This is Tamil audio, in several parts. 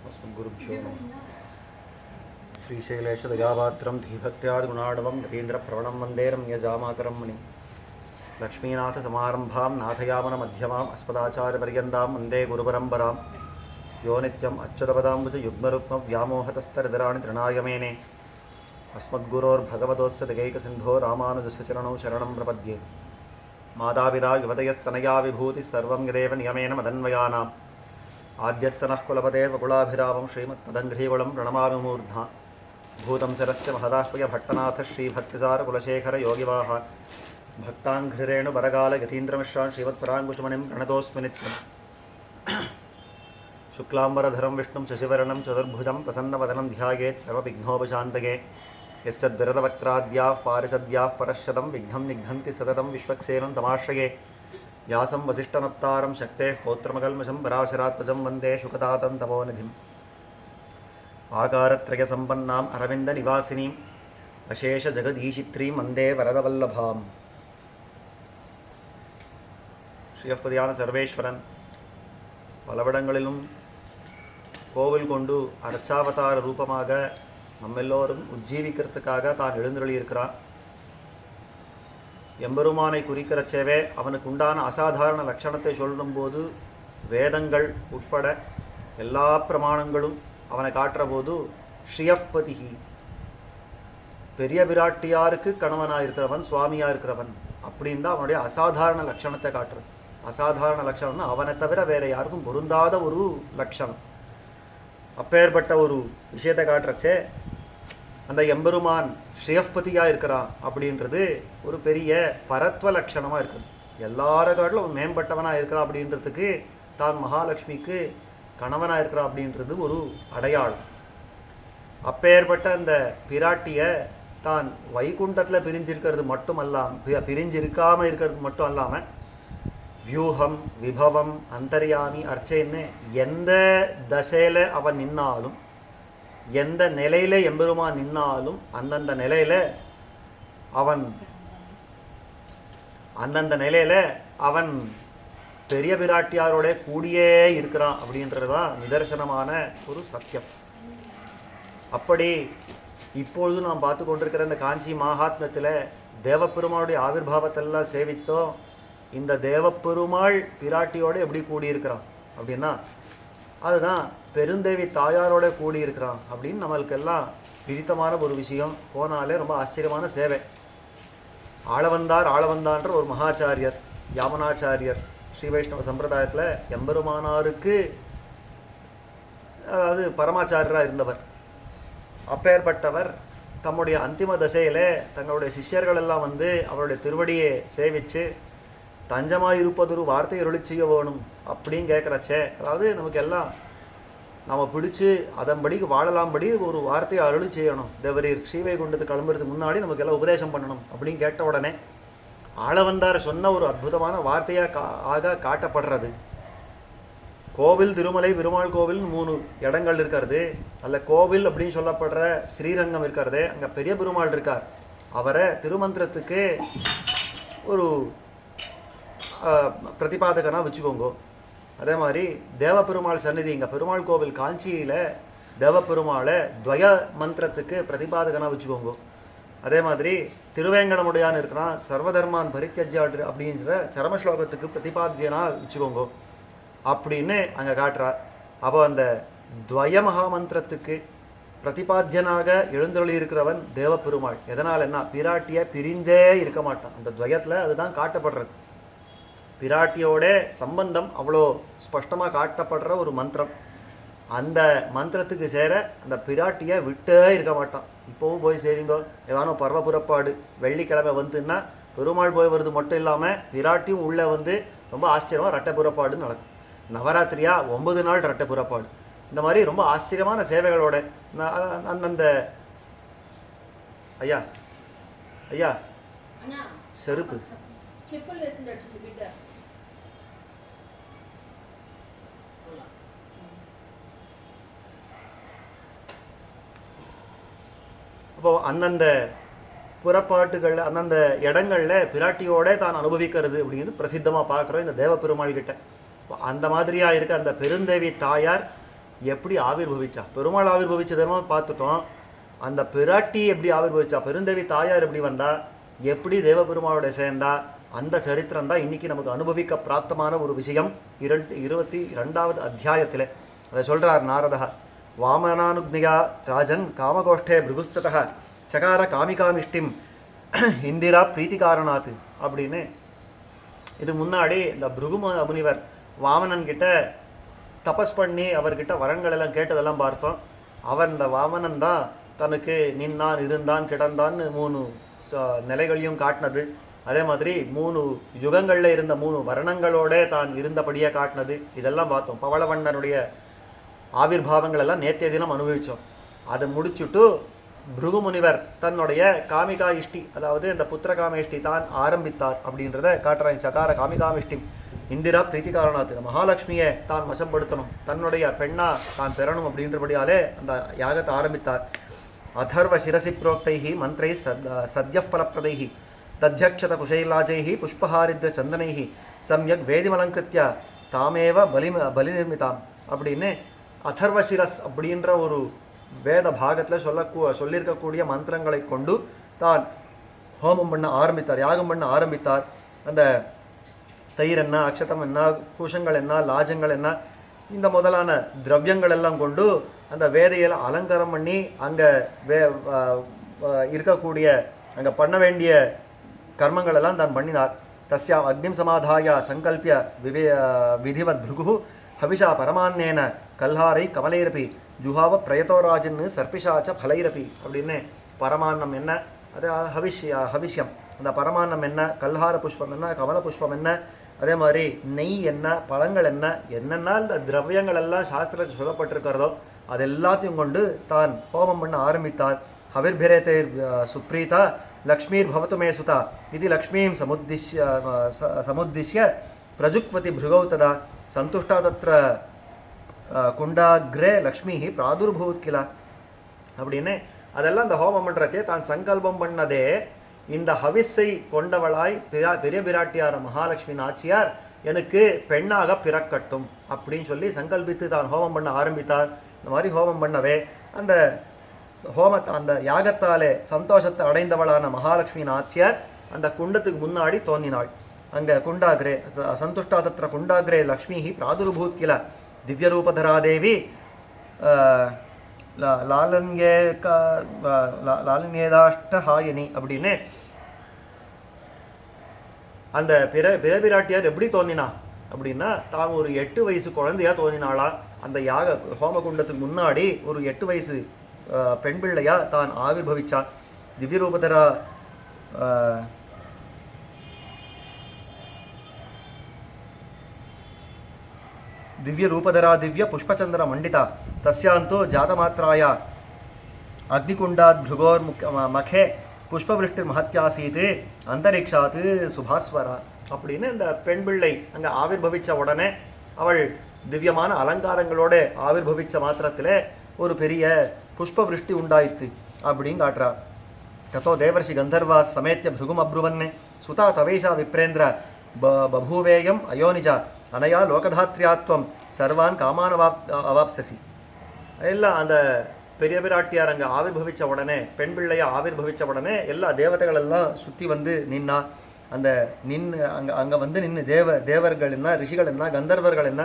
अस्मद्गुरुभ्यो नमः। श्रीशैलेशदयापात्रं धीभक्त्यादिगुणाढवं यतीन्द्रप्रवणं वन्दे रम्यजामातरं मुनिं लक्ष्मीनाथसमारम्भां नाथयामनमध्यमाम् अस्मदाचार्यपर्यन्तां वन्दे गुरुपरम्परां यो नित्यम् अच्युतपदाम्बुजयुग्मरुक्मव्यामोहतस्तरितराणि तृणाय मेने अस्मद्गुरोर्भगवतोस्य दिगैकसिन्धो रामानुजस्य चरणौ शरणं प्रपद्ये मातापिता युवतयस्तनया विभूतिः सर्वं यदेव नियमेन मदन्वयानाम् आद्यस्य नः कुलपतेर्वकुलाभिरामं श्रीमत्तदङ्घ्रीकुलं प्रणमामि मूर्ध्ना भूतं सरस्य महदाश्वय भट्टनाथ श्रीभक्तिसारकुलशेखर योगिवाहान् भक्ताङ्घ्रिरेणुबरगालयतीन्द्रमिश्रान् श्रीमत्पराङ्कुशमणिं प्रणतोऽस्मि नित्यम् शुक्लाम्बरधरं विष्णुं शशिवर्णं चतुर्भुजं प्रसन्नवदनं ध्यायेत् सर्वविघ्नोपशान्तये यस्य द्विरदवक्त्राद्याः पारिषद्याः परश्शतं विघ्नं निघ्नन्ति सततं विश्वक्सेनं तमाश्रये व्यासं वसिष्ठनप्तारं शक्तेः पौत्रमकल्मषं पराशरात्मजं वन्दे शुकतातं तपोनिधिम् आकारत्रयसम्पन्नाम् अरविन्दनिवासिनीम् अशेषजगदीशित्रीं वन्दे वरदवल्लभाम्. ஸ்ரீயப்பதியான சர்வேஸ்வரன் பலவிடங்களிலும் கோவில் கொண்டு அர்ச்சாவதார ரூபமாக நம்மெல்லோரும் உஜ்ஜீவிக்கிறதுக்காக தான் எழுந்தருளியிருக்கிறான். எம்பெருமானை குறிக்கிறச்சேவே அவனுக்கு உண்டான அசாதாரண லட்சணத்தை சொல்லும்போது வேதங்கள் உட்பட எல்லா பிரமாணங்களும் அவனை காட்டுற போது ஸ்ரீயப்பதிஹி பெரிய பிராட்டியாருக்கு கணவனாக இருக்கிறவன், சுவாமியாக இருக்கிறவன் அப்படின்னு தான் அவனுடைய அசாதாரண லட்சணத்தை காட்டுறது. அசாதாரண லட்சணம்னா அவனை தவிர வேற யாருக்கும் பொருந்தாத ஒரு லட்சணம். அப்பேற்பட்ட ஒரு விஷயத்தை காட்டுறச்சே அந்த எம்பெருமான் ஸ்ரீயப்பதியாக இருக்கிறான் அப்படின்றது ஒரு பெரிய பரத்வ லட்சணமாக இருக்குது. எல்லார காட்டிலும் அவன் மேம்பட்டவனாக இருக்கிறான் அப்படின்றதுக்கு தான் மகாலட்சுமிக்கு கணவனாக இருக்கிறான் அப்படின்றது ஒரு அடையாளம். அப்பேற்பட்ட அந்த பிராட்டியை தான் வைகுண்டத்தில் பிரிஞ்சிருக்கிறது மட்டும் அல்லாமல் பிரிஞ்சிருக்காமல் இருக்கிறது மட்டும் அல்லாமல் வியூகம், விபவம், அந்தர்யாமி, அர்ச்சைன்னு எந்த தசையில் அவன் நின்னாலும் எந்த நிலையில் எம்பெருமான் நின்னாலும் அந்தந்த நிலையில் அவன் பெரிய பிராட்டியாரோட கூடியே இருக்கிறான் அப்படின்றது தான் நிதர்சனமான ஒரு சத்தியம். அப்படி இப்பொழுது நாம் பார்த்து கொண்டிருக்கிற இந்த காஞ்சி மகாத்மியத்தில் தேவப்பெருமாளுடைய ஆவிர்வாவத்தெல்லாம் சேவித்தோம். இந்த தேவப்பெருமாள் பிராட்டியோடு எப்படி கூடியிருக்கிறான் அப்படின்னா அதுதான் பெருந்தேவி தாயாரோட கூடியிருக்கிறான் அப்படின்னு நம்மளுக்கெல்லாம் விதித்தமான ஒரு விஷயம். போனாலே ரொம்ப ஆச்சரியமான சேவை. ஆளவந்தான்ற ஒரு மகாச்சாரியர், யாமனாச்சாரியர், ஸ்ரீ வைஷ்ணவ சம்பிரதாயத்தில் எம்பெருமானாருக்கு அதாவது பரமாச்சாரியராக இருந்தவர். அப்பேற்பட்டவர் தம்முடைய அந்திம தசையில் தங்களுடைய சிஷ்யர்கள் எல்லாம் வந்து அவருடைய திருவடியை சேவித்து தஞ்சமாக இருப்பதொரு வார்த்தை அருளி செய்ய வேணும் அப்படின்னு கேட்குறச்சே, அதாவது நமக்கு எல்லாம் நம்ம பிடிச்சி அதன்படிக்கு வாழலாம்படி ஒரு வார்த்தையை அருளி செய்யணும். தேவரீர் ஸ்ரீவைகுண்டத்துக்கு கிளம்புறதுக்கு முன்னாடி நமக்கு எல்லாம் உபதேசம் பண்ணணும் அப்படின்னு கேட்ட உடனே ஆளவந்தார் சொன்ன ஒரு அற்புதமான வார்த்தையாக காட்டப்படுறது. கோவில், திருமலை, பெருமாள் கோவில் 3 இடங்கள் இருக்கிறது. அதில் கோவில் அப்படின்னு சொல்லப்படுற ஸ்ரீரங்கம் இருக்கிறது. அங்கே பெரிய பெருமாள் இருக்கார். அவரை திருமந்திரத்துக்கு ஒரு பிரதிபாதகனாக வச்சுக்கோங்க. அதே மாதிரி தேவப்பெருமாள் சந்நிதி இங்கே பெருமாள் கோவில் காஞ்சியில் தேவப்பெருமாளை துவய மந்திரத்துக்கு பிரதிபாதகனாக வச்சுக்கோங்க. அதே மாதிரி திருவேங்கடமுடையான் இருக்கிறான், சர்வதர்மான் பரித்யஜ்யாடு அப்படின்ற சரமஸ்லோகத்துக்கு பிரதிபாத்தியனாக வச்சுக்கோங்க அப்படின்னு அங்கே காட்டுறார். அப்போ அந்த துவய மகாமந்திரத்துக்கு பிரதிபாத்தியனாக எழுந்தருளி இருக்கிறவன் தேவப்பெருமாள். எதனால் என்ன, பிராட்டியை பிரிந்தே இருக்க மாட்டான். அந்த துவயத்தில் அதுதான் காட்டப்படுறது. பிராட்டியோட சம்பந்தம் அவ்வளோ ஸ்பஷ்டமாக காட்டப்படுற ஒரு மந்திரம். அந்த மந்திரத்துக்கு சேர அந்த பிராட்டியை விட்டே இருக்க மாட்டான். இப்போவும் போய் சேவிங்கோ, ஏதானோ பர்வ புறப்பாடு வெள்ளிக்கிழமை வந்துன்னா பெருமாள் போய் வருது மட்டும் இல்லாமல் பிராட்டியும் உள்ளே வந்து ரொம்ப ஆச்சரியமாக ரெட்டை புறப்பாடு நடக்கும். நவராத்திரியா 9 நாள் ரெட்டை புறப்பாடு. இந்த மாதிரி ரொம்ப ஆச்சரியமான சேவைகளோட அந்தந்த ஐயா ஐயா செருப்பு அப்போ அந்தந்த புறப்பாட்டுகள் அந்தந்த இடங்களில் பிராட்டியோட தான் அனுபவிக்கிறது அப்படிங்கிறது பிரசித்தமாக பார்க்குறோம் இந்த தேவப்பெருமாள் கிட்ட. அந்த மாதிரியாக இருக்க அந்த பெருந்தேவி தாயார் எப்படி ஆவிர்வவிச்சா. பெருமாள் ஆவிர்வவிச்சதெல்லாம் பார்த்துட்டோம். அந்த பிராட்டி எப்படி ஆவிர்வவிச்சா, பெருந்தேவி தாயார் எப்படி வந்தா, எப்படி தேவபெருமாளோட சேர்ந்தா, அந்த சரித்திரம் தான் இன்னைக்கு நமக்கு அனுபவிக்க பிராப்தமான ஒரு விஷயம். 22வது அத்தியாயத்தில் அதை சொல்றார் நாரதா. வாமனானுக்னியா ராஜன் காமகோஷ்டே பிருகுஸ்ததः சகார காமிகாமிஷ்டிம் இந்திரா பிரீத்தி காரணாத்து அப்படின்னு. இது முன்னாடி இந்த பிருகு முனிவர் வாமனன் கிட்ட தபஸ் பண்ணி அவர்கிட்ட வரங்கள் எல்லாம் கேட்டதெல்லாம் பார்த்தோம். அவன் இந்த வாமனன் தான் தனக்கு நின்னான், இருந்தான், கிடந்தான்னு 3 நிலைகளையும் காட்டினது. அதே மாதிரி 3 யுகங்களில் இருந்த 3 வர்ணங்களோட தான் இருந்தபடியே காட்டினது. இதெல்லாம் பார்த்தோம். பவளவண்ணனுடைய ஆவிர்வாவங்கள் எல்லாம் நேற்றைய தினம் அனுபவித்தோம். அதை முடிச்சுட்டு பிருகு முனிவர் தன்னுடைய காமிகா இஷ்டி, அதாவது இந்த புத்திரகாமேஷ்டி தான் ஆரம்பித்தார் அப்படின்றத காட்டுறாங்க. சகார காமிகாமிஷ்டி இந்திரா பிரீத்தி காரணாத்து, மகாலட்சுமியை தான் வசப்படுத்தணும், தன்னுடைய பெண்ணா தான் பெறணும் அப்படின்றபடியாலே அந்த யாகத்தை ஆரம்பித்தார். அதர்வ சிரசி புரோக்தைஹி மந்திரை சத்யஃ பலப்பிரதைஹி தத்யக்ஷத குஷைலாஜைஹி புஷ்பஹாரித்ர சந்தனைஹி சம்யக் வேதிமலங்கிருத்திய தாமேவ பலிநிர்மிதாம் அப்படின்னு அதர்வ சிரஸ் அப்படின்ற ஒரு வேத பாகத்தில் சொல்லியிருக்கக்கூடிய மந்திரங்களை கொண்டு தான் ஹோமம் பண்ண ஆரம்பித்தார், யாகம் பண்ண ஆரம்பித்தார். அந்த தயிர் என்ன, அக்ஷதம் என்ன, குஷங்கள் என்ன, லாஜங்கள் என்ன, இந்த முதலான திரவியங்கள் எல்லாம் கொண்டு அந்த வேதையில் அலங்காரம் பண்ணி அங்கே இருக்கக்கூடிய அங்கே பண்ண வேண்டிய கர்மங்கள் எல்லாம் தான் பண்ணினார். தஸ்யா அக்னிம் சமாதாய சங்கல்பிய விதிவத் பிருகு ஹவிஷா பரமான்னேன கல்ஹாரை கமலைரபி ஜுஹாவ பிரயத்தோராஜன்னு சர்பிஷாச்ச பலைரபி அப்படின்னு. பரமான்னம் என்ன, அது ஹவிஷ்யம். அந்த பரமான்னம் என்ன, கல்ஹார புஷ்பம் என்ன, கமல புஷ்பம் என்ன, அதே மாதிரி நெய் என்ன, பழங்கள் என்ன, என்னென்னா இந்த திரவியங்கள் எல்லாம் சாஸ்திரத்தில் சொல்லப்பட்டிருக்கிறதோ அது எல்லாத்தையும் கொண்டு தான் ஹோமம் பண்ண ஆரம்பித்தார். ஹவிர்பிரேதே சுப்ரீதா லக்ஷ்மீர் பவத்து மே சுதா இது லக்ஷ்மீம் சமுத்திஷ்ய பிரஜுக்வதி பிருகௌ ததா சந்துஷ்டா தத்ர குண்டாக்ரே லக்ஷ்மி பிராதுர்பூத் கிலா அப்படின்னு. அதெல்லாம் இந்த ஹோமம் பண்ணுறச்சே தான் சங்கல்பம் பண்ணதே இந்த ஹவிஸை கொண்டவளாய் பெரிய பிராட்டியார் மகாலட்சுமி நாச்சியார் எனக்கு பெண்ணாக பிறக்கட்டும் அப்படின்னு சொல்லி சங்கல்பித்து தான் ஹோமம் பண்ண ஆரம்பித்தார். இந்த மாதிரி ஹோமம் பண்ணவே அந்த அந்த யாகத்தாலே சந்தோஷத்தை அடைந்தவளான மகாலட்சுமி நாச்சியார் அந்த குண்டத்துக்கு முன்னாடி தோன்றினாள். அங்கே குண்டாகிரே சந்துஷ்டா தத்திர குண்டாகிரே லக்ஷ்மி பிராதுர்பூத் கில திவ்யரூபதராதேவி லாலன்யேதாஷ்டஹாயினி அப்படின்னு. அந்த பிராட்டியார் எப்படி தோன்றினா அப்படின்னா தான் ஒரு 8 வயசு குழந்தையா தோன்றினாளா. அந்த யாக ஹோமகுண்டத்துக்கு முன்னாடி ஒரு 8 வயசு பெண் பிள்ளையா தான் ஆவிர்வவிச்சா. திவ்யரூபதரா திவ்ய புஷ்பச்சந்திர மண்டிதா தஸ்யாந்தோ ஜாதமாத்ராயா அக்னிகுண்டாத் பிருகோர் மகே புஷ்பவிருஷ்டி மகத்தியாசீது அந்தரிக்ஷாத்து சுபாஸ்வரா அப்படின்னு. இந்த பெண் பிள்ளை அங்கே ஆவிர்வவிச்ச உடனே அவள் திவ்யமான அலங்காரங்களோட ஆவிர்வவிச்ச மாத்திரத்தில் ஒரு பெரிய புஷ்பவிருஷ்டி உண்டாயித்து அப்படின்னு காட்டுறா. தத்தோ தேவர்ஷி கந்தர்வா சமேத்திய பிருகும் அப்ருவன் சுதா தவேஷா விப்ரேந்திர பபூவேயம் அயோனிஜா அனையா லோகதாத்ரியாத்வம் சர்வான் காமான் அவாப்சசி. எல்லாம் அந்த பெரிய பிராட்டியார் அங்கே ஆவிர்வவிச்ச உடனே, பெண் பிள்ளையா ஆவிர்வவிச்ச உடனே எல்லா தேவதைகள் எல்லாம் சுற்றி வந்து நின்னா. அந்த அங்கே வந்து நின்று தேவர்கள் என்ன, ரிஷிகள் என்ன, கந்தர்வர்கள் என்ன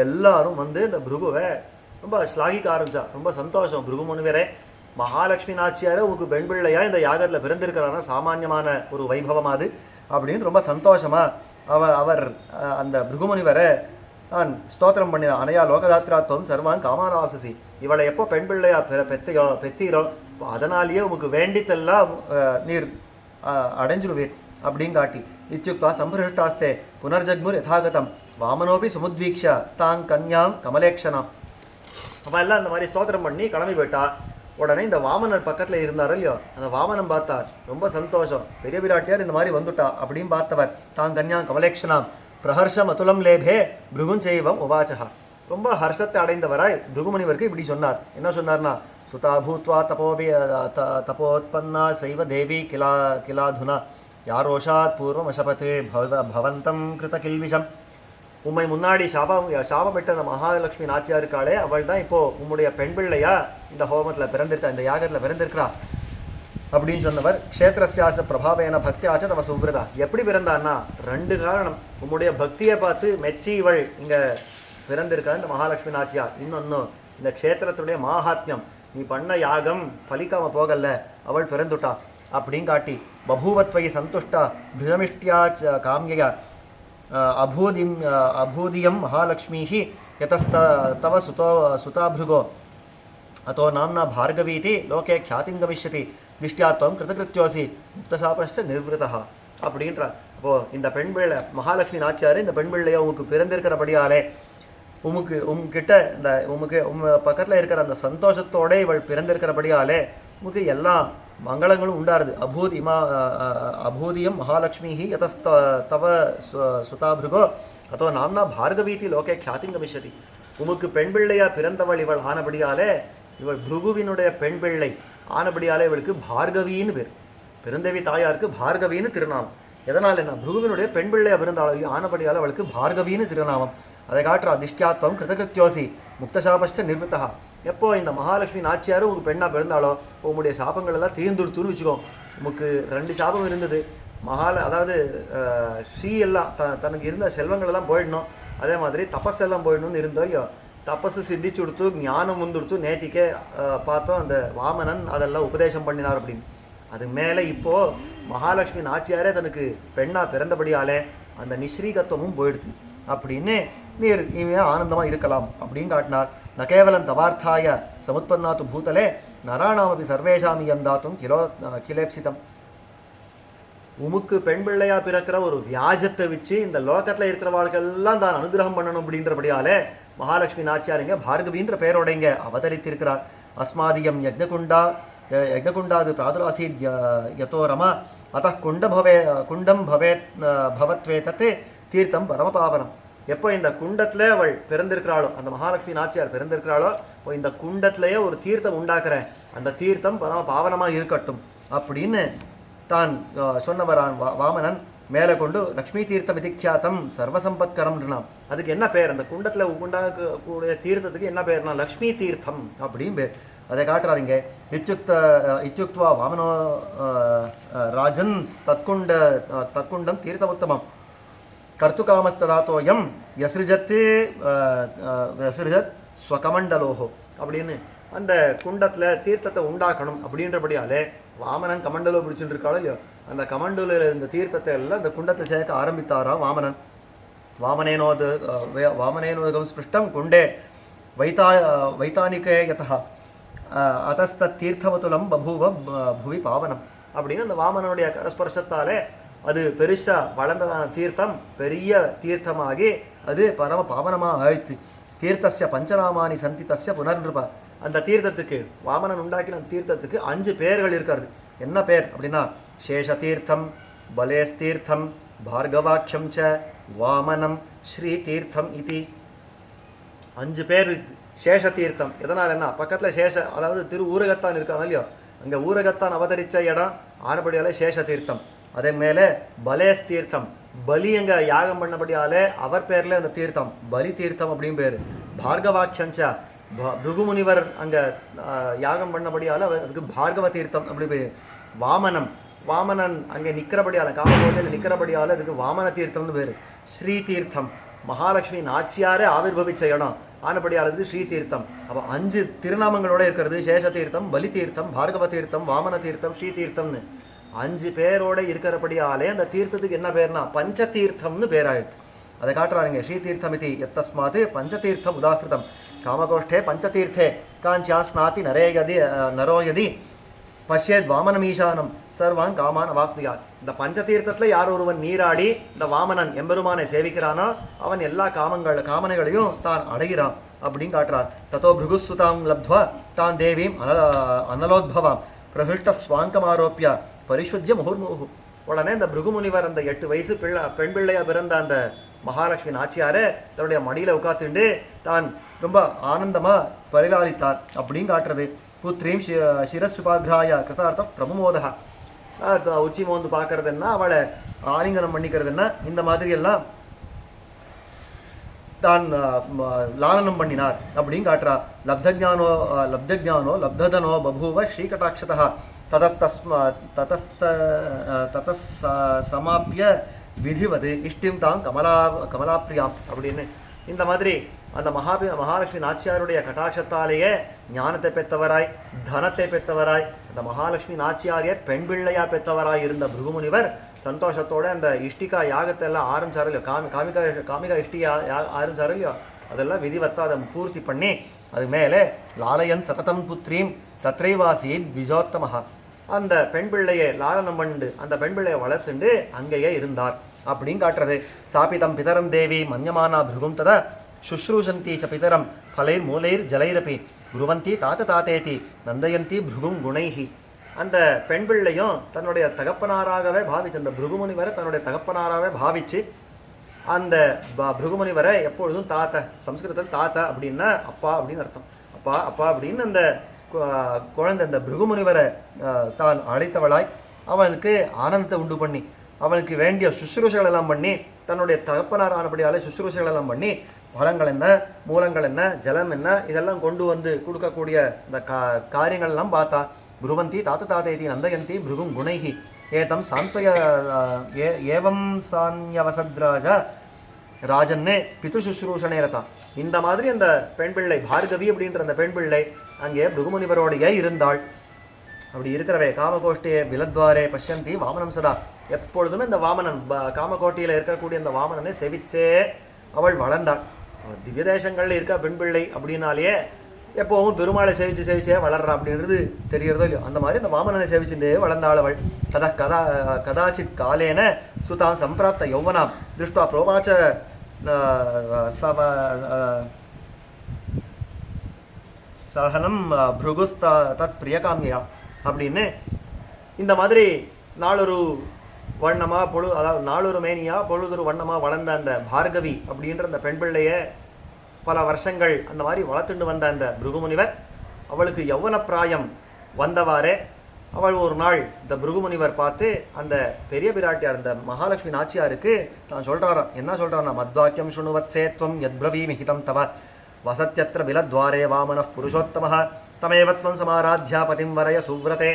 எல்லாரும் வந்து இந்த பிருகுவை ரொம்ப ஸ்லாகிக்க ஆரம்பிச்சா. ரொம்ப சந்தோஷம். பிருகு முனிவரே, மகாலட்சுமி நாச்சியாரே உங்களுக்கு பெண் பிள்ளையா இந்த யாகத்தில் பிறந்திருக்கிறான்னா சாமானியமான ஒரு வைபவம் அது அப்படின்னு ரொம்ப சந்தோஷமா அவர் அந்த பிருகுமுனிவரை நான் ஸ்தோத்திரம் பண்ணினார். அனையா லோகதாத்ராத்வம் சர்வான் காமானாவசசி, இவளை எப்போ பெண் பிள்ளையா பெத்தீரோ அதனாலேயே உங்களுக்கு வேண்டித்தெல்லாம் நீர் அடைஞ்சிருவீர் அப்படின்னு காட்டி. இத்தியுக்தா சம்பிரஷ்டாஸ்தே புனர்ஜக்முர் யதாகதம் வாமனோபி சுமுத்வீக்ஷ தாங் கன்யாம் கமலேக்ஷனாம். அவன் எல்லாம் இந்த மாதிரி ஸ்தோத்திரம் பண்ணி கிளம்பி போயிட்டா. உடனே இந்த வாமனர் பக்கத்தில் இருந்தார் இல்லையோ, அந்த வாமனம் பார்த்தார். ரொம்ப சந்தோஷம், பெரிய பிராட்டியார் இந்த மாதிரி வந்துட்டா அப்படின்னு பார்த்தவர். தாங் கன்யாம் கமலேக்ஷனாம் பிரஹர்ஷம் அதுலம் லேபே பிருகுஞ்செய்வம் உவாச்சகா. ரொம்ப ஹர்ஷத்தை அடைந்தவராய் பிருகுமுனிவருக்கு இப்படி சொன்னார். என்ன சொன்னார்னா, சுதா பூத்வா தபோத்பன்னா சைவ தேவி கிலாதுனா யாரோஷாத் பூர்வம் அசபத்து பவந்தம் கிருத கில்விஷம் உம்மை முன்னாடி சாபமிட்ட அந்த மகாலட்சுமி நாச்சியார் இருக்காளே, அவள் தான் இப்போ உம்முடைய பெண் பிள்ளையா இந்த ஹோமத்தில் பிறந்திருக்கா, இந்த யாகத்தில் பிறந்திருக்கிறா அப்படின்னு சொன்னவர். க்ஷேத்திரஸ்யாச பிரபாவேன பக்தியாச்ச தவ சுப்ரதா. எப்படி பிறந்தான்னா 2 காரணம். உம்முடைய பக்தியை பார்த்து மெச்சி இவள் இங்கே பிறந்திருக்கா இந்த மகாலட்சுமி நாச்சியார். இன்னொன்று இந்த க்ஷேத்திரத்துடைய மாஹாத்மியம், நீ பண்ண யாகம் பலிக்காம போகல, அவள் பிறந்துட்டா அப்படின்னு காட்டி பபூவத்வை சந்துஷ்டா பிருஜமிஷ்டியா காமியா அபூதியம் மகாலட்சுமி யதஸ்தவ சுதாபிருகோ அதோ நாம்னா பார்கவீதி லோகே ख्यातिं गमिष्यति திஷ்டியாத்வம் கிருதகிருத்யோசி முக்தசாபஸ்ச நிர்விருதா அப்படின்ற. அப்போது இந்த பெண் பிள்ளை மகாலட்சுமி நாச்சியார் இந்த பெண் பிள்ளையை உங்களுக்கு பிறந்திருக்கிறபடியாலே உங்ககிட்ட இந்த பக்கத்தில் இருக்கிற அந்த சந்தோஷத்தோட இவள் பிறந்திருக்கிறபடியாலே உமக்கு எல்லா மங்களங்களும் உண்டாருது. அபூதியம் மகாலட்சுமி யதஸ்தவ சுதாபிருகோ அதோ நாம்னா பார்கவீதி லோகே ख्यातिं गमिष्यति. உமக்கு பெண் பிள்ளையா பிறந்தவள் இவள் ஆனபடியாலே, இவள் பிருகுவினுடைய பெண் பிள்ளை ஆனபடியாலே இவளுக்கு பார்கவின்னு பேர். பெருந்தேவி தாயாருக்கு பார்கவின்னு திருநாமம். எதனால் என்ன, பிருகுவினுடைய பெண் பிள்ளையா பிறந்தாலும் ஆனபடியால் அவளுக்கு பார்கவின்னு திருநாமம். அதை காட்டுற திஷ்டியாத்வம் கிருதகிருத்யோசி முக்தசாபஸ்ச நிர்வித்தா. எப்போ இந்த மகாலட்சுமி நாச்சியாரும் உங்களுக்கு பெண்ணாக பிறந்தாலோ உங்களுடைய சாபங்கள் எல்லாம் தீர்ந்துடுத்துன்னு வச்சுக்கோ. உமக்கு 2 சாபம் இருந்தது. அதாவது ஸ்ரீ எல்லாம் தனக்கு இருந்த செல்வங்கள் எல்லாம் போயிடணும், அதே மாதிரி தபஸெல்லாம் போயிடணும்னு இருந்தோ இல்லையோ, தபஸு சித்திச்சு கொடுத்து ஞானம் வந்துடுத்து. நேத்திக்கே பார்த்தோம் அந்த வாமனன் அதெல்லாம் உபதேசம் பண்ணினார் அப்படின்னு. அது மேலே இப்போது மகாலட்சுமி நாச்சியாரே தனக்கு பெண்ணாக பிறந்தபடியாலே அந்த நிஸ்ரீகத்துவமும் போயிடுது அப்படின்னு நீர் இனிமேல் ஆனந்தமாக இருக்கலாம் அப்படின்னு காட்டினார். ந கேவலம் தவார்த்தாய சமுத்பன்னாத்து பூதலே நராணாமபி சர்வேஷாமியம் தாத்தும் கிலேப்சிதம். உமுக்கு பெண் பிள்ளையா பிறக்கிற ஒரு வியாஜத்தை வச்சு இந்த லோகத்தில் இருக்கிறவார்களெல்லாம் தான் அனுகிரகம் பண்ணணும் அப்படின்றபடியாலே மகாலட்சுமி நாச்சியாருங்க பார்கவின்ற பெயரோடைங்க அவதரித்திருக்கிறார். அஸ்மாதியம் யஜ்ஞகுண்டாது பிராதுராசீத் யதோ ரமா அத்த குண்டம் பவத்வே தத்து தீர்த்தம் பரமபாவனம். எப்போ இந்த குண்டத்தில் அவள் பிறந்திருக்கிறாளோ, அந்த மகாலட்சுமி நாச்சியார் பிறந்திருக்கிறாளோ, இப்போ இந்த குண்டத்திலேயே ஒரு தீர்த்தம் உண்டாக்குறேன், அந்த தீர்த்தம் பரம பாவனமாக இருக்கட்டும் அப்படின்னு தான் சொன்னவரான் வாமனன். மேலே கொண்டு லக்ஷ்மி தீர்த்த விதிக்கியாத்தம் சர்வசம்பத்கரம்னா அதுக்கு என்ன பேர், அந்த குண்டத்தில் உண்டாக்கக்கூடிய தீர்த்தத்துக்கு என்ன பேர்னா லக்ஷ்மி தீர்த்தம் அப்படின்னு பேர். அதை காட்டுறாருங்க. இத்யுக்த்வா வாமனோ ராஜன் தற்குண்டம் தீர்த்தமுத்தமம் கர்த்துகாமஸ்ததாத்தோயம் யஸ்ருஜத் ஸ்வகமண்டலோஹோ அப்படின்னு அந்த குண்டத்தில் தீர்த்தத்தை உண்டாக்கணும் அப்படின்றபடியாலே வாமனன் கமண்டலோ பிடிச்சுட்டு இருக்காளோ இல்லையோ, அந்த கமண்டலில் இந்த தீர்த்தத்தை எல்லாம் இந்த குண்டத்தை சேர்க்க ஆரம்பித்தாராம் வாமனன். வாமனேனோதகம் ஸ்பிருஷ்டம் குண்டே வைத்தானிகே யதா அத்தஸ்தத் தீர்த்தவதுலம் பபூவ புவி பாவனம் அப்படின்னு அந்த வாமனனுடைய கரஸ்பர்ஷத்தாலே அது பெருசாக வளர்ந்ததான தீர்த்தம் பெரிய தீர்த்தமாகி அது பரம பாவனமாக ஆயிடுத்து. தீர்த்தஸ்ய பஞ்சநாமானி சந்தி தஸ்ய புனர்நிருப. அந்த தீர்த்தத்துக்கு வாமனன் உண்டாக்கின தீர்த்தத்துக்கு 5 பேர்கள் இருக்கிறது. என்ன பேர் அப்படின்னா சேஷதீர்த்தம், பலேஸ்தீர்த்தம், பார்கவாக்கியம் ச, வாமனம், ஸ்ரீ தீர்த்தம் இது 5 பேர். சேஷதீர்த்தம் எதனால் என்ன, பக்கத்தில் அதாவது திரு ஊரகத்தான் இருக்காங்க இல்லையோ, அங்கே ஊரகத்தான் அவதரித்த இடம் ஆனபடியாலே சேஷதீர்த்தம். அதே மேலே பலேஸ் தீர்த்தம், பலி அங்கே யாகம் பண்ணபடியாலே அவர் பேரில் அந்த தீர்த்தம் பலி தீர்த்தம் அப்படின்னு பேர். பார்கவாக்கியஞ்சா பிருகுமுனிவர் அங்கே யாகம் பண்ணபடியால் அதுக்கு பார்கவ தீர்த்தம் அப்படி பேர். வாமனன் அங்கே நிற்கிறபடியால் காமகோட்டையில் நிற்கிறபடியால் அதுக்கு வாமன தீர்த்தம்னு பேர். ஸ்ரீ தீர்த்தம் மகாலட்சுமி நாச்சியாரே ஆவிர்வவிச்ச இடம் ஆனபடியால் அதுக்கு ஸ்ரீ தீர்த்தம். அப்போ 5 திருநாமங்களோடு இருக்கிறது. சேஷ தீர்த்தம், பலி தீர்த்தம், பார்கவ தீர்த்தம், வாமன தீர்த்தம், ஸ்ரீ தீர்த்தம்னு 5 பேரோடு இருக்கிறபடியாலே அந்த தீர்த்தத்துக்கு என்ன பேர்னா பஞ்சதீர்த்தம்னு பேராயிடுது. அதை காட்டுறாருங்க. ஸ்ரீதீர்த்தம் இது எத்தஸ்மாத் பஞ்சதீர்த்தம் உதாகிருதம் காமகோஷ்டே பஞ்சதீர்த்தே காஞ்சியா ஸ்நாதி நரோ யதி பஷ்யத் வாமனமீசானம் சர்வான் காமான் அவாப்னுயாத். இந்த பஞ்சதீர்த்தத்தில் யார் ஒருவன் நீராடி இந்த வாமனன் எம்பெருமானை சேவிக்கிறானோ அவன் எல்லா காமனைகளையும் தான் அடைகிறான் அப்படின்னு காட்டுறார். தத்தோ பிருகுஸ்துதாம் லப்த்வா தான் தேவீம் அனலோத்பவாம் பிரகிருஷ்ட ஸ்வாங்கமாரோப்பியா பரிசுத்திய முகுர்முகு. உடனே இந்த பிருகுமுனிவர் அந்த 8 வயசு பெண் பிள்ளையாக பிறந்த அந்த மகாலட்சுமி நாச்சியாரை தன்னுடைய மடியில் உட்காத்துண்டு தான் ரொம்ப ஆனந்தமாக பரிலாளித்தார் அப்படின்னு காட்டுறது. புத்ரீம் சிரசுபாகிராய கிருதார்த்த பிரமுமோதா. உச்சி மோந்து பார்க்கறதுன்னா அவளை ஆலிங்கனம் பண்ணிக்கிறதுன்னா இந்த மாதிரி எல்லாம் தான் லாலனம் பண்ணினார் அப்படின்னு காட்டுறா. லப்தஜானோ லப்ததனோ பபூவ ஸ்ரீகடாட்சதா ததஸ் சமாப்பிய விதிவது இஷ்டிம் தாம் கமலாப்பிரியாம் அப்படின்னு. இந்த மாதிரி அந்த மகாலட்சுமி நாச்சியாருடைய கட்டாட்சத்தாலேயே ஞானத்தை பெற்றவராய், தனத்தை பெற்றவராய், அந்த மகாலட்சுமி நாச்சியாரையே பெண் பிள்ளையா பெற்றவராய் இருந்த பிருகுமுனிவர் சந்தோஷத்தோட அந்த இஷ்டிகா யாகத்தை எல்லாம் ஆரம்பிச்சாரு இல்லையோ, காமிகா இஷ்டிகா ஆரம்பிச்சாரு இல்லையோ, அதெல்லாம் விதிவத்தா அதை பூர்த்தி பண்ணி அது மேலே லாலயன் சததம் புத்ரீம் தத்ரைவாசியின் விஜோத்தமஹா, அந்த பெண் பிள்ளையை லாலனம் பண்ணு அந்த பெண் பிள்ளையை வளர்த்துண்டு அங்கேயே இருந்தார் அப்படின்னு காட்டுறது. சாபிதம் பிதரம் தேவி மன்யமானா பிருகும் தத சுஷ்ரூஷந்தி ச பிதரம் ஃபலைர் மூலைர் ஜலைரபி குருவந்தி தாத்தேதி நந்தயந்தி பிருகும் குணைஹி. அந்த பெண் பிள்ளையும் தன்னுடைய தகப்பனாராகவே பாவிச்சு, அந்த பிருகுமுனிவரை தன்னுடைய தகப்பனாராகவே பாவிச்சு அந்த பிருகுமுனிவரை எப்பொழுதும் சம்ஸ்கிருதத்தில் தாத்தா அப்படின்னா அப்பா அப்படின்னு அர்த்தம். அப்பா அப்பா அப்படின்னு அந்த குழந்தை அந்த பிருகுமுனிவரை தான் அழைத்தவளாய் அவனுக்கு ஆனந்தத்தை உண்டு பண்ணி அவனுக்கு வேண்டிய சுசுரூஷைகள் எல்லாம் பண்ணி தன்னுடைய தகப்பனார் ஆனபடியாலே சுசுரூஷைகள் எல்லாம் பண்ணி பழங்கள் என்ன, மூலங்கள் என்ன, ஜலம் என்ன, இதெல்லாம் கொண்டு வந்து கொடுக்கக்கூடிய இந்த காரியங்கள் எல்லாம் பார்த்தா. குருவந்தி தாத்தேதி நந்தயந்தி பிருகும் குணைஹி ஏதம் சாந்தய ஏவம் சான்யவசத்ராஜ ராஜன்னே பிது சுசுரூஷனே ரதா. இந்த மாதிரி அந்த பெண் பிள்ளை பார்கவி அப்படின்ற அந்த பெண் பிள்ளை அங்கே பிருகுமுனிவரோடையே இருந்தாள். அப்படி இருக்கிறவே காமகோஷ்டியே விலத்வாரே பஷ்யந்தி வாமனம் சதா, எப்பொழுதுமே இந்த வாமனன் காமகோட்டியில் இருக்கக்கூடிய அந்த வாமனனை செவிச்சே அவள் வளர்ந்தாள். திவ்ய தேசங்களில் இருக்க பெண் பிள்ளை அப்படின்னாலேயே எப்போவும் பெருமாளை சேவிச்சே வளர்றா அப்படின்றது தெரியறதோ இல்லையோ, அந்த மாதிரி இந்த வாமனனை சேவிச்சுட்டே வளர்ந்தாள் அவள். கதாச்சித் காலேன சுதான் சம்பிராப்த யௌவனாம் திருஷ்டுவா புரோவாச்ச சகனம் பிருகுஸ்த தத் பிரியகாமியா அப்படின்னு. இந்த மாதிரி நாளொரு வண்ணமா அதாவது நாளொரு மேனியா பொழுதொரு வண்ணமா வளர்ந்த அந்த பார்கவி அப்படின்ற அந்த பெண் பிள்ளையை பல வருஷங்கள் அந்த மாதிரி வளர்த்துட்டு வந்த அந்த பிருகுமுனிவர் அவளுக்கு யௌவன பிராயம் வந்தவாறே அவள் ஒரு நாள் இந்த பிருகுமுனிவர் பார்த்து அந்த பெரிய பிராட்டியார் இந்த மகாலட்சுமி நாச்சியாருக்கு நான் சொல்றாராம். என்ன சொல்றான்னா, மத்வாக்கியம் சுணுவத் சேத்வம் யத்பிரவீமி ஹிதம் தவ வசத்யத்ர விலத்வாரே வாமனः புருஷோத்தமः தமேவத்வம் சமாராத்யா பதிம் வரய சுவ்ரதே.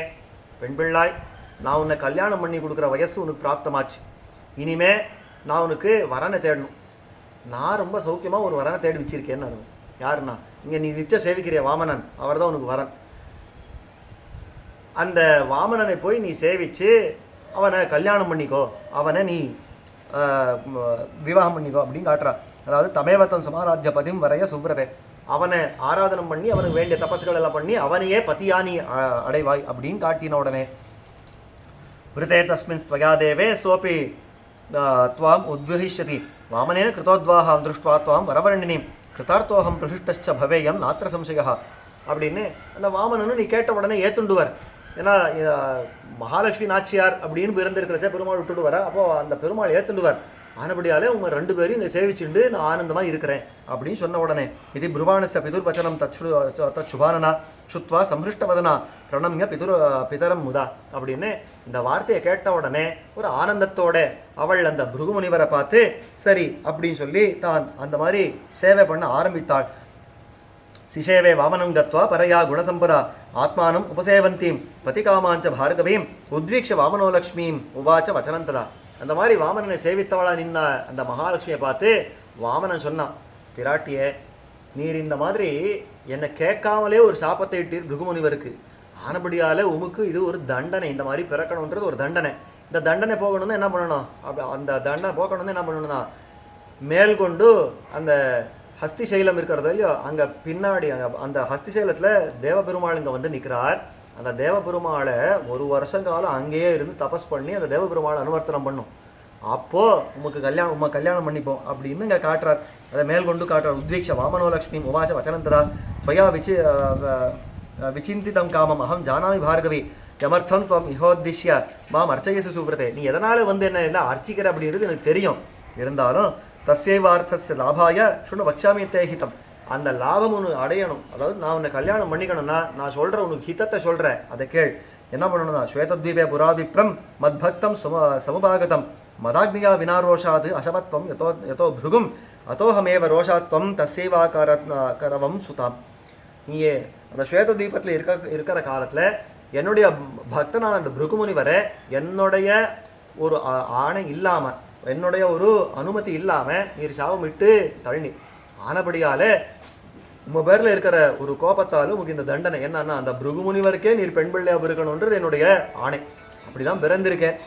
பெண் பிள்ளாய், நான் உன்னை கல்யாணம் பண்ணி கொடுக்குற வயசு உனக்கு பிராப்தமாச்சு. இனிமே நான் உனக்கு வரனை தேடணும். நான் ரொம்ப சௌக்கியமாக ஒரு வரனை தேடி வச்சிருக்கேன்னு அர்த்தம். யாருன்னா, இங்கே நீ நித்திய சேவிக்கிறிய வாமனன், அவர் தான் உனக்கு வரன். அந்த வாமனனை போய் நீ சேவிச்சு அவனை கல்யாணம் பண்ணிக்கோ, அவனை நீ விவாகம் பண்ணிக்கோ அப்படின்னு காட்டுறா. அதாவது தமேவத்தம் சமாராத்திய பதிம் வரைய சுப்ரதே, அவனை ஆராதனம் பண்ணி அவனுக்கு வேண்டிய தபஸ்கள் எல்லாம் பண்ணி அவனையே பத்தியானி அடைவாய் அப்படின்னு காட்டின உடனே விருதே தஸ்மின் ஸ்வயா தேவே சோபி துவாம் உத்வஹிஷ்யதி வாமனேன கிருதோத்வாஹாம் திருஷ்டுவா துவாம் வரவர்ணினீம் கிருதார்த்தோகம் பிரசிஷ்டச்ச பவேயம் நாத்திர சம்சயா அப்படின்னு அந்த வாமனனும் நீ கேட்ட உடனே ஏத்துண்டுவர். ஏன்னா மகாலட்சுமி நாச்சியார் அப்படின்னு பிறந்திருக்கிறச்சே பெருமாள் விட்டுடுவார். அப்போது அந்த பெருமாள் ஏத்துண்டுவர். ஆனபடியாலே உங்கள் ரெண்டு பேரும் இங்கே சேவிச்சுண்டு நான் ஆனந்தமாக இருக்கிறேன் அப்படின்னு சொன்ன உடனே இது பிருவாணச பிதுர்வச்சனம் தத் சுபானனா சுத்வா சம்ஹிருஷ்டவதனா பிரணம்ய பிதரம் முதா அப்படின்னு இந்த வார்த்தையை கேட்ட உடனே ஒரு ஆனந்தத்தோட அவள் அந்த பிருகுமுனிவரை பார்த்து சரி அப்படின்னு சொல்லி தான் அந்த மாதிரி சேவை பண்ண ஆரம்பித்தாள். சிசேவே வாமனம் கத்வா பரையா குணசம்பதா ஆத்மானம் உபசேவந்தீம் பதிகாமாஞ்ச பார்கவீம் உத்வீக்ஷ வாமனோ லக்ஷ்மீம் உவாச்ச வச்சனந்ததா. அந்த மாதிரி வாமனனை சேவித்தவளா நின்ன அந்த மகாலட்சுமியை பார்த்து வாமனன் சொன்னான், பிராட்டியே, நீர் இந்த மாதிரி என்னை கேட்காமலே ஒரு சாபத்தை இட்டீர் பிருகுமுனிவருக்கு. ஆனபடியால் உமக்கு இது ஒரு தண்டனை, இந்த மாதிரி பிறக்கணுன்றது ஒரு தண்டனை. இந்த தண்டனை போகணும்னா என்ன பண்ணணும், அந்த தண்டனை போகணும்னு என்ன பண்ணணும்னா மேல் கொண்டு அந்த ஹஸ்திசைலம் இருக்கிறதோ இல்லையோ அங்கே பின்னாடி அந்த ஹஸ்திசைலத்தில் தேவபெருமாள் இங்கே வந்து நிற்கிறார். அந்த தேவபெருமாளை ஒரு வருஷம் காலம் அங்கேயே இருந்து தபஸ் பண்ணி அந்த தேவபெருமாளை அனுவர்த்தனம் பண்ணும். அப்போது உமக்கு கல்யாணம் பண்ணிப்போம் அப்படின்னு இங்கே காட்டுறார். அதை மேல் கொண்டு காட்டுறார். உத்வீக்ஷ வாமனோ லக்ஷ்மி உவாச்ச வச்சனந்ததா துவயா விசிந்திதம் காமம் அகம் ஜானாமி பார்கவி யமர்த்தம் துவம் இஹோத்விஷ்ய மாம் அர்ச்சயசு சுப்ரதே. நீ எதனால் வந்து என்ன அர்ச்சிக்கிற அப்படின்றது எனக்கு தெரியும். இருந்தாலும் தஸ்யைவார்த்தஸ்ய லாபாய சுணு வக்ஷாமி தே ஹிதம். அந்த லாபம் ஒன்று அடையணும், அதாவது நான் உன்னை கல்யாணம் பண்ணிக்கணும்னா நான் சொல்கிறேன், உனக்கு ஹிதத்தை சொல்கிறேன், அதை கேள். என்ன பண்ணணும்னா ஸ்வேதத்வீபே புராவிப்ரம் மத்பக்தம் சமுபாகதம் மதாக்னியா வினாரோஷாது அசவத்வம் யதோ பிருகும் அதோஹமேவ ரோஷாத்வம் தசைவாக்கார கரவம் சுதாம். நீயே அந்த ஸ்வேத தீபத்தில் இருக்கிற காலத்தில் என்னுடைய பக்தனான அந்த பிருகுமுனிவரை என்னுடைய ஒரு ஆணை இல்லாமல், என்னுடைய ஒரு அனுமதி இல்லாமல் நீர் சாபமிட்டு தள்ளி ஆனபடியால் உங்கள் பேரில் இருக்கிற ஒரு கோபத்தாலும் உங்களுக்கு இந்த தண்டனை என்னன்னா, அந்த பிருகுமுனிவருக்கே நீர் பெண் பிள்ளையாக இருக்கணுன்றது என்னுடைய ஆணை. அப்படி தான் பிறந்திருக்கேன்.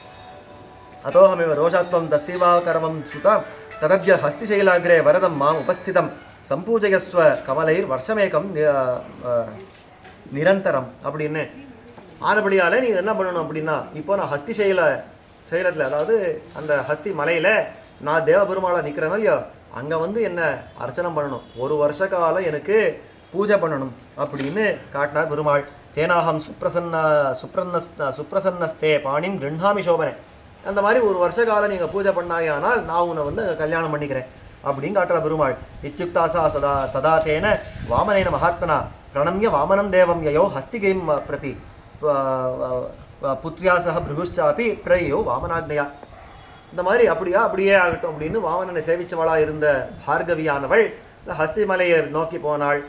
அதோஹமேவ ரோஷாத்வம் தசைவாகரவம் சுதாம் ததத்ய ஹஸ்திசைலாகிரே வரதம் மாம் உபஸ்திதம் சம்பூஜயஸ்வ கமலைர் வருஷமேகம் நிரந்தரம் அப்படின்னு ஆனபடியால் நீ என்ன பண்ணணும் அப்படின்னா, இப்போ நான் சைலத்தில், அதாவது அந்த ஹஸ்தி மலையில் நான் தேவபெருமாளாக நிற்கிறேனோ இல்லையோ, அங்கே வந்து என்ன அர்ச்சனை பண்ணணும், ஒரு வருஷ காலம் எனக்கு பூஜை பண்ணணும் அப்படின்னு காட்டினார் பெருமாள். தேனாகம் சுப்ரசன்னஸ்தே பாணிம் கிருண்ணாமி சோபனை. அந்த மாதிரி ஒரு வருஷ காலம் நீங்கள் பூஜை பண்ணாயானால் நான் உன்னை வந்து கல்யாணம் பண்ணிக்கிறேன் அப்படின்னு காட்டுற பெருமாள். இத்யுக்தாசா சதா ததா தேன வாமனேன மகாத்மனா பிரணம்ய வாமனம் தேவம் யயோ ஹஸ்திகிரிம் பிரதி புத்ரியாசக பிருகுஷ்சாப்பி பிரயோ வாமனாக்னையா. இந்த மாதிரி அப்படியே ஆகட்டும் அப்படின்னு வாமனனை சேவிச்சவளாக இருந்த பார்கவியானவள் இந்த ஹஸ்திமலையை நோக்கி போனாள்.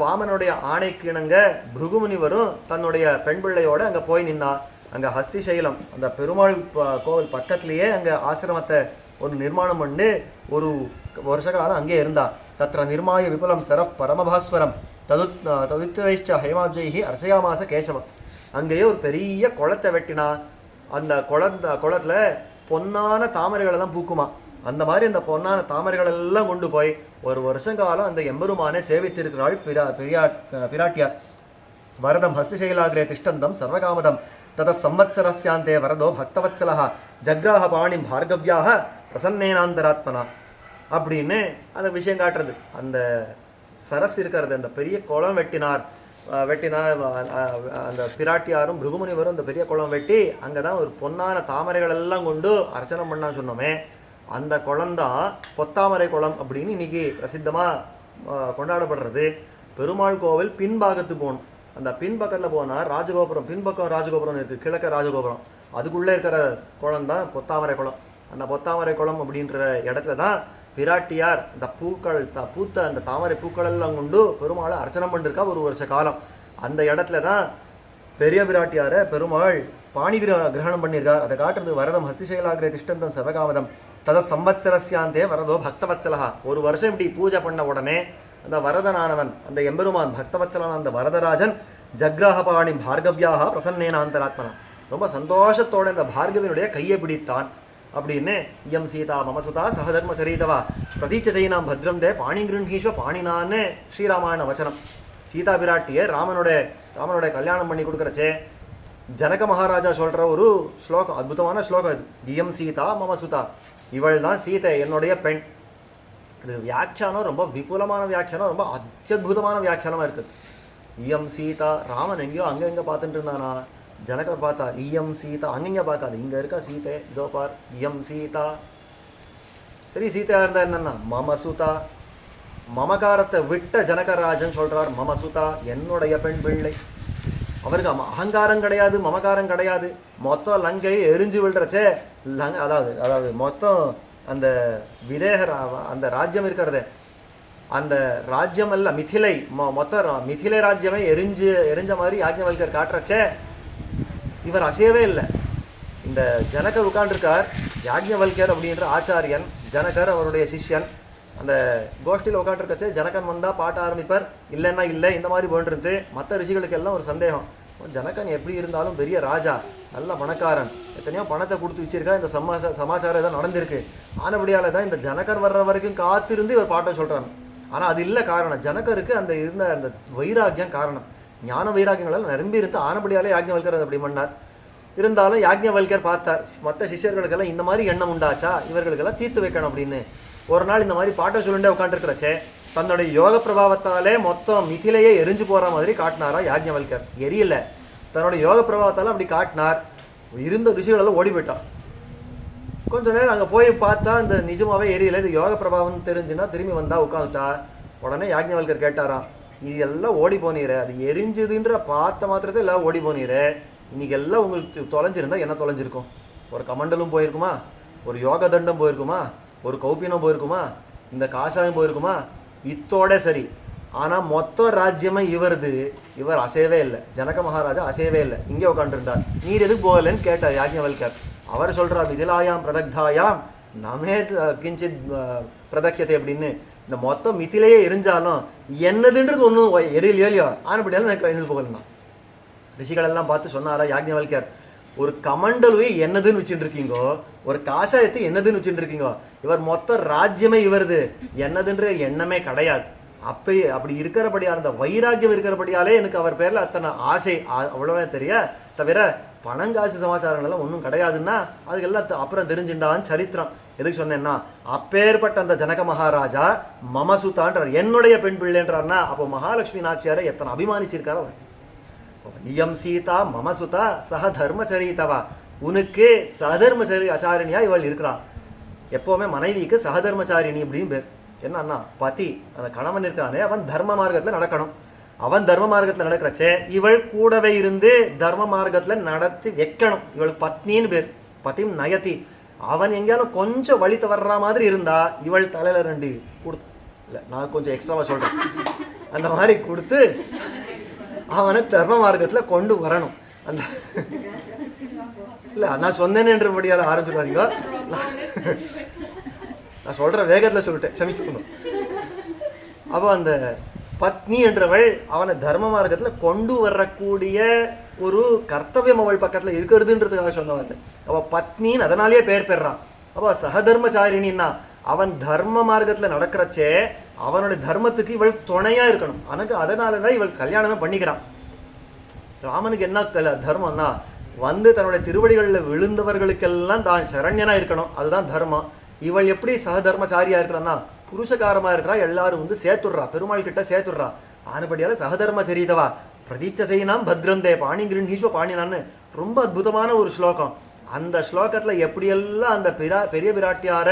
வாமனுடைய ஆணைக்கு இணங்க பிருகுமுனிவரும் தன்னுடைய பெண் பிள்ளையோடு அங்கே போய் நின்னா. அங்கே ஹஸ்திசைலம் அந்த பெருமாள் கோவில் பக்கத்துலேயே அங்கே ஆசிரமத்தை ஒரு நிர்மாணம் பண்ணி ஒரு வருஷ காலம் அங்கே இருந்தா. தத்திர நிர்மாய விபுலம் சரஃப் பரமபாஸ்வரம் ததுத்தைச்ச ஹேமாப்ஜைஹி அரசயாமாச கேசவம். அங்கேயே ஒரு பெரிய குளத்தை வெட்டினா. அந்த குளத்தில் பொன்னான தாமரைகளெல்லாம் பூக்குமா. அந்த மாதிரி அந்த பொன்னான தாமரைகளெல்லாம் கொண்டு போய் ஒரு வருஷம் காலம் அந்த எம்பெருமானை சேவித்திருக்கிறாள் பிராட்டியார். வரதம் ஹஸ்திசைலாகிரே திஷ்டந்தம் சர்வகாமதம் தத சம்வத்சரஸ்யாந்தே வரதோ பக்தவத்சலா ஜக்ராஹ பாணிம் பார்கவ்யாக பிரசன்னேனாந்தராத்மனா அப்படின்னு அந்த விஷயம் காட்டுறது. அந்த சரஸ் இருக்கிறது, அந்த பெரிய குளம் வெட்டினார். அந்த பிராட்டியாரும் பிருகுமுனிவரும் அந்த பெரிய குளம் வெட்டி அங்கே தான் ஒரு பொன்னான தாமரைகள் எல்லாம் கொண்டு அர்ச்சனை பண்ணான்னு சொன்னோமே, அந்த குளம்தான் பொத்தாமரை குளம் அப்படின்னு இன்னைக்கு பிரசித்தமாக கொண்டாடப்படுறது. பெருமாள் கோவில் பின்பாகத்து போகணும். அந்த பின்பக்கத்தில் போனால் ராஜகோபுரம், பின்பக்கம் ராஜகோபுரம் இருக்குது, கிழக்க ராஜகோபுரம், அதுக்குள்ளே இருக்கிற குளம் தான் பொத்தாமரை குளம். அந்த பொத்தாமரை குளம் அப்படின்ற இடத்துல தான் பிராட்டியார் இந்த பூத்த அந்த தாமரை பூக்களெல்லாம் கொண்டு பெருமாளை அர்ச்சனை பண்ணிருக்கா ஒரு வருஷ காலம். அந்த இடத்துல தான் பெரிய பிராட்டியாரை பெருமாள் பாணி கிரகணம் பண்ணியிருக்கார். அதை காட்டுறது. வரதம் ஹஸ்திசைலாகிரே திஷ்டந்தம் சர்வகாமதம் தத சம்வத்சரஸ்யாந்தே வரதோ பக்தவத்சலா. ஒரு வருஷம் இப்படி பூஜை பண்ண உடனே அந்த வரதனானவன், அந்த எம்பெருமான் பக்தவத்சலான அந்த வரதராஜன் ஜக்ராஹ பாணி பார்கவ்யாக பிரசன்னேனாந்தராத்மனா ரொம்ப சந்தோஷத்தோட இந்த பார்கவினுடைய கையை பிடித்தான். அப்படின்னு இயம் சீதா மமசுதா சகதர்ம சரிதவா பிரதீட்ச செய்யினாம் பத்ரம் தே பாணி கிருண்ணீஸ்வ பாணினான்னு ஸ்ரீராமாயண வச்சனம். சீதா பிராட்டியை ராமனோட கல்யாணம் பண்ணி கொடுக்குறச்சே ஜனக மகாராஜா சொல்கிற ஒரு ஸ்லோகம், அற்புதமான ஸ்லோகம் இது. இயம் சீதா மமசுதா, இவள் தான் சீதை, என்னுடைய பெண். இது வியாக்கியானம் ரொம்ப விபுலமான வியாக்கியானம், ரொம்ப அத்தியுதமான வியாக்கியானமாக இருக்குது. இயம் சீதா, ராமன் எங்கேயோ அங்கே பார்த்துட்டு இருந்தானா, ஜனகர் பார்த்தார் இயம் சீதா, அங்கங்க பார்க்காது, இங்கே இருக்கா சீதை, இதோ பார் இயம் சீதா. சரி, சீதையாக இருந்தால் என்னன்னா மமசுதா, மமகாரத்தை விட்ட ஜனகராஜன் சொல்கிறார் மமசுதா, என்னுடைய பெண் பிள்ளை. அவருக்கு அகங்காரம் கிடையாது, மமகாரம் கிடையாது. மொத்தம் லங்கையை எரிஞ்சு விழுறச்சே அதாவது மொத்தம் அந்த விதேகர் அந்த ராஜ்யம் இருக்கிறது, அந்த ராஜ்யம் அல்ல மிதிலை, மொத்தம் மிதிலை ராஜ்யமே எரிஞ்ச மாதிரி யாஜ்ஞவல்கர் காட்டுறச்சே இவர் அசையவே இல்லை. இந்த ஜனகர் உட்காண்டிருக்கார், யாஜ்ஞவல்கர் அப்படின்ற ஆச்சாரியன், ஜனகர் அவருடைய சிஷ்யன். அந்த கோஷ்டியில் உட்காந்துருக்கச்சே ஜனகன் வந்தால் பாட்ட ஆரம்பிப்பார், இல்லைன்னா இல்லை, இந்த மாதிரி போன்றது. மற்ற ரிஷிகளுக்கு எல்லாம் ஒரு சந்தேகம், ஜனகன் எப்படி இருந்தாலும் பெரிய ராஜா, நல்ல பணக்காரன், எத்தனையோ பணத்தை கொடுத்து வச்சிருக்கா, இந்த சமாச்சாரம் தான் நடந்திருக்கு. ஆனபடியால் தான் இந்த ஜனகர் வர்ற வரைக்கும் காத்திருந்து இவர் பாட்டை சொல்கிறாங்க. ஆனால் அது இல்லை காரணம், ஜனகருக்கு அந்த இருந்த அந்த வைராக்கியம் காரணம். ஞான வைராக்கியங்கள் நிரம்பி இருந்து ஆனபடியாலே யாஜ்ஞவல்கர் அப்படி பண்ணார். இருந்தாலும் யாஜ்ஞவல்கர் பார்த்தார், மற்ற சிஷ்யர்களுக்கெல்லாம் இந்த மாதிரி எண்ணம் உண்டாச்சா, இவர்களுக்கெல்லாம் தீர்த்து வைக்கணும் அப்படின்னு. ஒரு நாள் இந்த மாதிரி பாட்டை சொல்லிண்டே உட்காந்துருக்கிறச்சே தன்னுடைய யோக பிரபாவத்தாலே மொத்தம் மிதிலையே எரிஞ்சு போகிற மாதிரி காட்டினாரா யாஜ்ஞவல்கர். எரியல, தன்னுடைய யோக பிரபாவத்தால் அப்படி காட்டினார். இருந்த ரிஷிகளெல்லாம் ஓடி போயிட்டான். கொஞ்சம் நேரம் அங்கே போய் பார்த்தா இந்த நிஜமாவே எரியல, இது யோக பிரபாவம் தெரிஞ்சுன்னா திரும்பி வந்தால் உட்காந்துட்டா. உடனே யாஜ்ஞவல்கர் கேட்டாராம், இது எல்லாம் ஓடி போனீரே, அது எரிஞ்சுதுன்ற பார்த்த மாத்திரத்தை எல்லாம் ஓடி போனீரே, இன்னைக்கு எல்லாம் உங்களுக்கு தொலைஞ்சிருந்தா என்ன தொலைஞ்சிருக்கும்? ஒரு கமண்டலும் போயிருக்குமா, ஒரு யோக தண்டம் போயிருக்குமா, ஒரு கௌப்பினம் போயிருக்குமா, இந்த காஷாயம் போயிருக்குமா இத்தோட சரி. ஆனால் மொத்த ராஜ்யமே இவருது. இவர் அசையவே இல்லை. ஜனக மகாராஜா அசையவே இல்லை, இங்கே உட்காந்துருந்தார். நீர் எதுக்கு போகலன்னு கேட்டார் யாஜ்ஞவல்கர். அவர் சொல்கிறார், மிதிலாயாம் பிரதக்தாயாம் நமே கிஞ்சித் பிரதக்கியத்தை அப்படின்னு. இந்த மொத்தம் மிதிலையே எரிஞ்சாலும் என்னதுன்றது ஒன்றும் எரியலையோ ஆனப்படியாலும் எனக்கு எழுந்து போகலன்னா. ரிஷிகளெல்லாம் பார்த்து சொன்னாரா யாஜ்ஞவல்கர், ஒரு கமண்டலுவை என்னதுன்னு வச்சுட்டு இருக்கீங்கோ, ஒரு காஷாயத்தை என்னதுன்னு வச்சுட்டு இருக்கீங்கோ. இவர் மொத்த ராஜ்யமே இவருது, என்னதுன்ற எண்ணமே கிடையாது. அப்பயே அப்படி இருக்கிறபடியால், அந்த வைராக்கியம் இருக்கிறபடியாலே எனக்கு அவர் பேரில் அத்தனை ஆசை அவ்வளோவே தெரிய தவிர பணங்காசு சமாச்சாரங்கள் எல்லாம் ஒன்றும் கிடையாதுன்னா அதுக்கெல்லாம் அப்புறம் தெரிஞ்சுட்டான்னு சரித்திரம். எதுக்கு சொன்னேன்னா, அப்பேற்பட்ட அந்த ஜனக மகாராஜா மமசுதான்றார், என்னுடைய பெண் பிள்ளைன்றார்னா அப்போ மகாலட்சுமி நாச்சியாரை எத்தனை அபிமானிச்சிருக்காரோ. இயம் சீதா மமசுதா சக தர்மச்சரித்தவா, உனக்கு சகதர்மச்சரி ஆச்சாரிணியா இவள் இருக்கிறான். எப்போவுமே மனைவிக்கு சகதர்மச்சாரிணி அப்படின்னு பேர். என்னன்னா, பதி அந்த கணவன் இருக்கானே அவன் தர்ம மார்க்கத்தில் நடக்கணும். அவன் தர்ம மார்க்கத்தில் நடக்கிறச்சே இவள் கூடவே இருந்து தர்ம மார்க்கத்தில் நடத்தி வைக்கணும். இவள் பத்னின்னு பேர், பதிம் நயதி. அவன் எங்கேயாலும் கொஞ்சம் வழி தவறுற மாதிரி இருந்தா இவள் தலையில 2 கொடுத்து, இல்லை நான் கொஞ்சம் எக்ஸ்ட்ராவா சொல்றேன், அந்த மாதிரி கொடுத்து அவனை தர்ம மார்க்கத்தில் கொண்டு வரணும். அந்த இல்லை நான் சொன்னேன்றபடியால் ஆரம்பிச்சுடாதீங்க, நான் சொல்ற வேகத்தில் சொல்லிட்டேன், க்ஷமிச்சுக்கணும். அப்போ அந்த பத்னி என்றவள் அவனை தர்ம மார்க்கத்தில் கொண்டு வரக்கூடிய ஒரு கர்த்தவியம் அவள் பக்கத்தில் இருக்கிறதுன்றதுக்காக சொன்னவன். அவள் பத்னின்னு அதனாலேயே பேர் பெறான். அப்போ சகதர்மச்சாரிணின்னா அவன் தர்ம மார்க்கத்தில் நடக்கிறச்சே அவனுடைய தர்மத்துக்கு இவள் துணையா இருக்கணும். அதனால தான் இவள் கல்யாணமே பண்ணிக்கிறான். ராமனுக்கு என்ன தர்மம்னா, வந்து தன்னுடைய திருவடிகளில் விழுந்தவர்களுக்கெல்லாம் தான் சரண்யனா இருக்கணும், அதுதான் தர்மம். இவள் எப்படி சகதர்மச்சாரியா இருக்கிறான்னா, புருஷகாரமா இருக்கிறா, எல்லாரும் வந்து சேர்த்துடுறா, பெருமாள் கிட்ட சேர்த்துடுறா. ஆனபடியால சகதர்மச்சரிதவா பிரதீட்ச செய்யினாம் பத்ரந்தே பாணி கிருண்ணீஸ்வ பாணினான்னு ரொம்ப அற்புதமான ஒரு ஸ்லோகம். அந்த ஸ்லோகத்துல எப்படியெல்லாம் அந்த பெரிய பிராட்டியார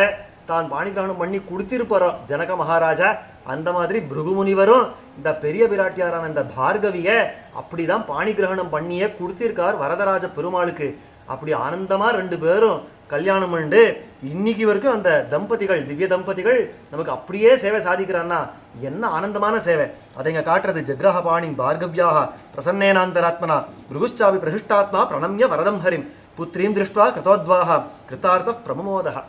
தான் பாணி கிரகணம் பண்ணி கொடுத்திருப்பாரோ ஜனக மகாராஜா, அந்த மாதிரி பிருகுமுனிவரும் இந்த பெரிய பிராட்டியாரான இந்த பார்கவிய அப்படிதான் பாணி கிரகணம் பண்ணியே கொடுத்திருக்கார் வரதராஜ பெருமாளுக்கு. அப்படி ஆனந்தமா 2 பேரும் கல்யாணம் பண்ணு இன்னைக்கு வரைக்கும் அந்த தம்பதிகள், திவ்ய தம்பதிகள் நமக்கு அப்படியே சேவை சாதிக்கிறான்னா என்ன ஆனந்தமான சேவை. அதை இங்க காட்டுறது. ஜக்ரஹ பாணி பார்கவ்யாக பிரசன்னேனாந்தராத்மனா பிருகுச்சாபி பிரகிஷ்டாத்மா பிரணம்ய வரதம் ஹரிம் புத்திரீம் திருஷ்டுவா கிருதோத்வாக கிருத்தார்த்த பிரமமோதா.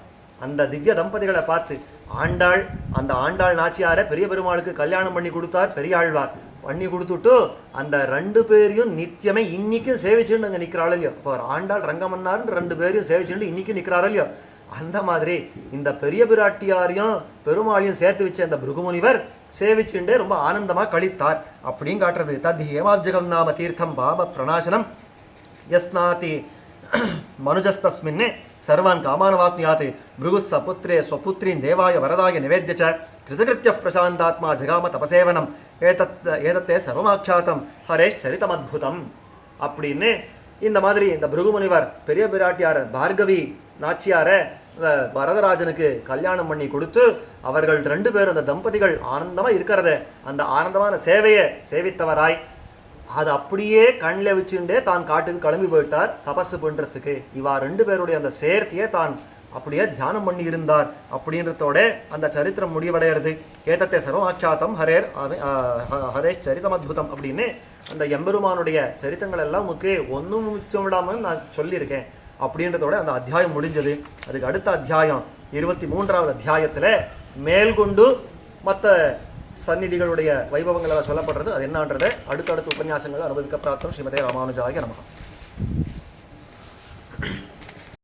அந்த திவ்ய தம்பதிகளை பார்த்து ஆண்டாள், அந்த ஆண்டாள் நாச்சியாரை பெரிய பெருமாளுக்கு கல்யாணம் பண்ணி கொடுத்தார் பெரியாழ்வார். பண்ணி கொடுத்துட்டு அந்த 2 பேரையும் நித்தியமே இன்னைக்கும் சேவிச்சுன்னு அங்கே நிற்கிறாள் இல்லையோ. இப்போ ஆண்டாள் ரங்கமன்னார்னு 2 பேரையும் சேவிச்சுட்டு இன்னைக்கும் நிற்கிறாள் இல்லையோ. அந்த மாதிரி இந்த பெரிய பிராட்டியாரையும் பெருமாளையும் சேர்த்து வச்ச அந்த பிருகுமுனிவர் சேவிச்சுட்டே ரொம்ப ஆனந்தமா கழித்தார் அப்படின்னு காட்டுறது. தத் ஹேமாப்ஜகம் நாம தீர்த்தம் பாப பிரணாசனம் யஸ்நாதி மனுஜஸ்தஸ்மின் சர்வான் காமானவாப்னுயாத் பிருகு சபுத்ரே ஸ்வபுத்ரீன் தேவாய வரதாய நிவேத்ய ச கிருதகிருத்ய பிரசாந்தாத்மா ஜகாம தபசேவனம் ஏதத்தே சர்வமாख्यातம் ஹரேஷ் சரிதமத்புதம் அப்படின்னு இந்த மாதிரி இந்த பிருகுமுனிவர் பெரிய பிராட்டியார் பார்கவி நாச்சியார வரதராஜனுக்கு கல்யாணம் பண்ணி கொடுத்து அவர்கள் 2 பேரும் அந்த தம்பதிகள் ஆனந்தமா இருக்கிறத அந்த ஆனந்தமான சேவையை சேவித்தவராய் அது அப்படியே கண்ணில் வச்சுட்டே தான் காட்டுக்கு கிளம்பி போயிட்டார் தபசு பண்றதுக்கு. இவா 2 பேருடைய அந்த சேர்த்தியே தான் அப்படியே தியானம் பண்ணி இருந்தார் அப்படின்றதோட அந்த சரித்திரம் முடிவடைகிறது. ஏதத்தை சர்வமாख्यातம் ஹரேஷ் சரிதம் அத்புதம் அப்படின்னு அந்த எம்பெருமானுடைய சரித்திரங்கள் எல்லாம் உங்களுக்கு ஒன்றும் மிச்சம் விடாமல் நான் சொல்லியிருக்கேன் அப்படின்றதோட அந்த அத்தியாயம் முடிஞ்சது. அதுக்கு அடுத்த அத்தியாயம் 23வது அத்தியாயத்தில் மேல்கொண்டு மற்ற சந்நிதிகளுடைய வைபவங்கள் சொல்லப்படுறது. அது என்னன்றதை அடுத்தடுத்த உபன்யாசங்கள் அனுபவிக்க பிரார்த்தம். ஸ்ரீமதே ராமானுஜாய நமஹ.